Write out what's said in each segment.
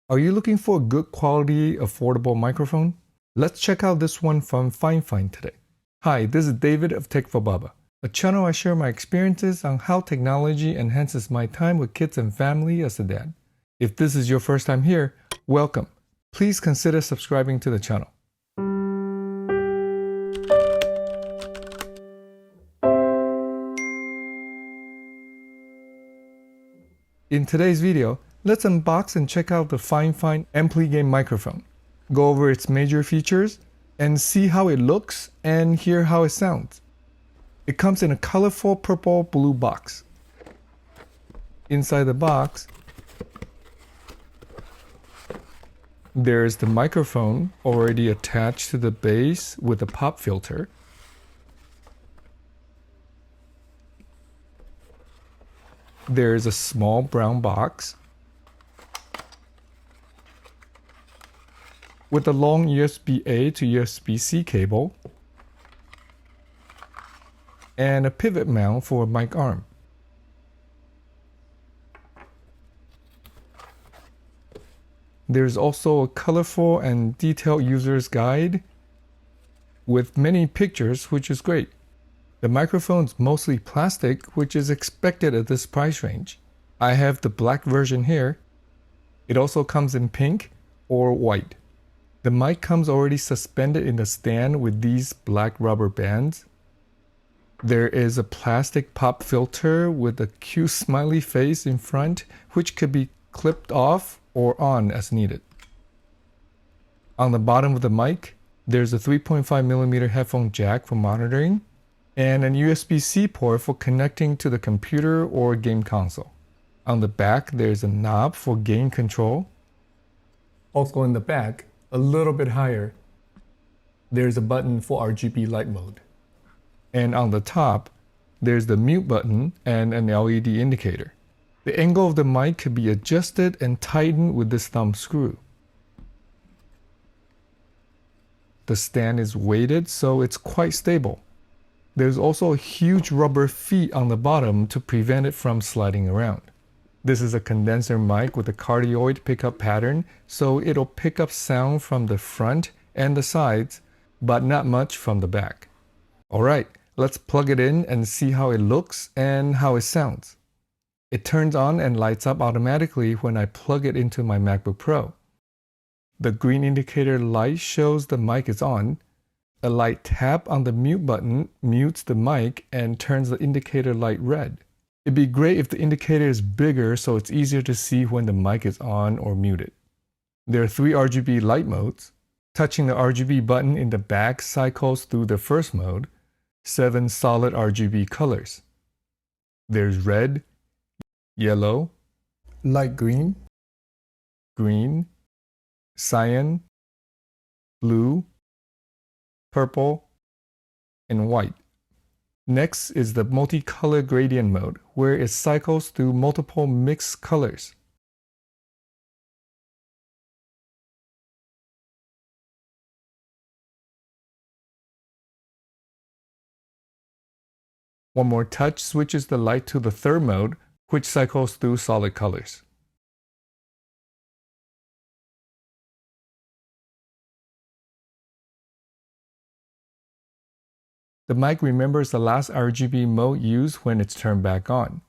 Are you looking for a good quality, affordable microphone? Let's check out this one from FIFINE today. Hi, this is David of Tech for Baba, a channel I share my experiences on how technology enhances my time with kids and family as a dad. If this is your first time here, welcome. Please consider subscribing to the channel. In today's video, let's unbox and check out the FIFINE AmpliGame microphone, go over its major features, and see how it looks and hear how it sounds. It comes in a colorful purple-blue box. Inside the box, there's the microphone already attached to the base with a pop filter. There's a small brown box with a long USB-A to USB-C cable and a pivot mount for a mic arm. There's also a colorful and detailed user's guide with many pictures, which is great. The microphone's mostly plastic, which is expected at this price range. I have the black version here. It also comes in pink or white. The mic comes already suspended in the stand with these black rubber bands. There is a plastic pop filter with a cute smiley face in front, which could be clipped off or on as needed. On the bottom of the mic, there's a 3.5mm headphone jack for monitoring, and an USB-C port for connecting to the computer or game console. On the back, there's a knob for gain control. Also in the back, a little bit higher, there's a button for RGB light mode. And on the top, there's the mute button and an LED indicator. The angle of the mic can be adjusted and tightened with this thumb screw. The stand is weighted, so it's quite stable. There's also a huge rubber feet on the bottom to prevent it from sliding around. This is a condenser mic with a cardioid pickup pattern, so it'll pick up sound from the front and the sides, but not much from the back. Alright, let's plug it in and see how it looks and how it sounds. It turns on and lights up automatically when I plug it into my MacBook Pro. The green indicator light shows the mic is on. A light tap on the mute button mutes the mic and turns the indicator light red. It'd be great if the indicator is bigger so it's easier to see when the mic is on or muted. There are 3 RGB light modes. Touching the RGB button in the back cycles through the first mode, 7 solid RGB colors. There's red, yellow, light green, green, cyan, blue, purple, and white. Next is the multicolor gradient mode, where it cycles through multiple mixed colors. One more touch switches the light to the third mode, which cycles through solid colors. The mic remembers the last RGB mode used when it's turned back on.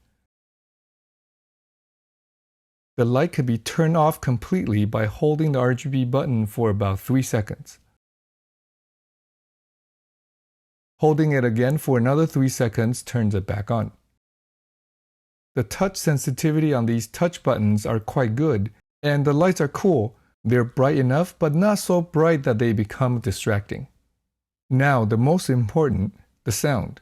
The light could be turned off completely by holding the RGB button for about 3 seconds. Holding it again for another 3 seconds turns it back on. The touch sensitivity on these touch buttons are quite good, and the lights are cool. They're bright enough, but not so bright that they become distracting. Now, the most important, the sound.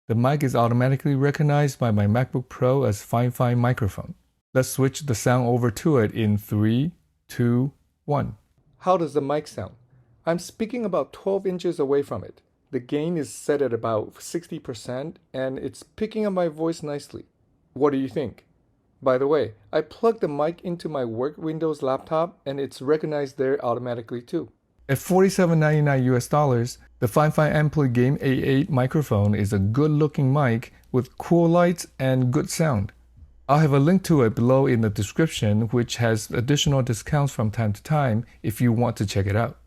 The mic is automatically recognized by my MacBook Pro as FIFINE microphone. Let's switch the sound over to it in 3, 2, 1. How does the mic sound? I'm speaking about 12 inches away from it. The gain is set at about 60% and it's picking up my voice nicely. What do you think? By the way, I plugged the mic into my work Windows laptop and it's recognized there automatically too. At $47.99 US, the FIFINE AmpliGame A8 microphone is a good looking mic with cool lights and good sound. I'll have a link to it below in the description, which has additional discounts from time to time if you want to check it out.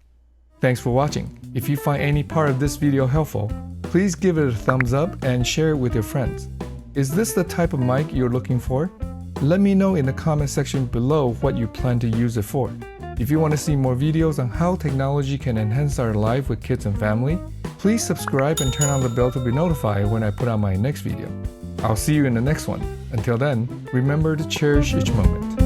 Thanks for watching. If you find any part of this video helpful, please give it a thumbs up and share it with your friends. Is this the type of mic you're looking for? Let me know in the comment section below what you plan to use it for. If you want to see more videos on how technology can enhance our life with kids and family, please subscribe and turn on the bell to be notified when I put out my next video. I'll see you in the next one. Until then, remember to cherish each moment.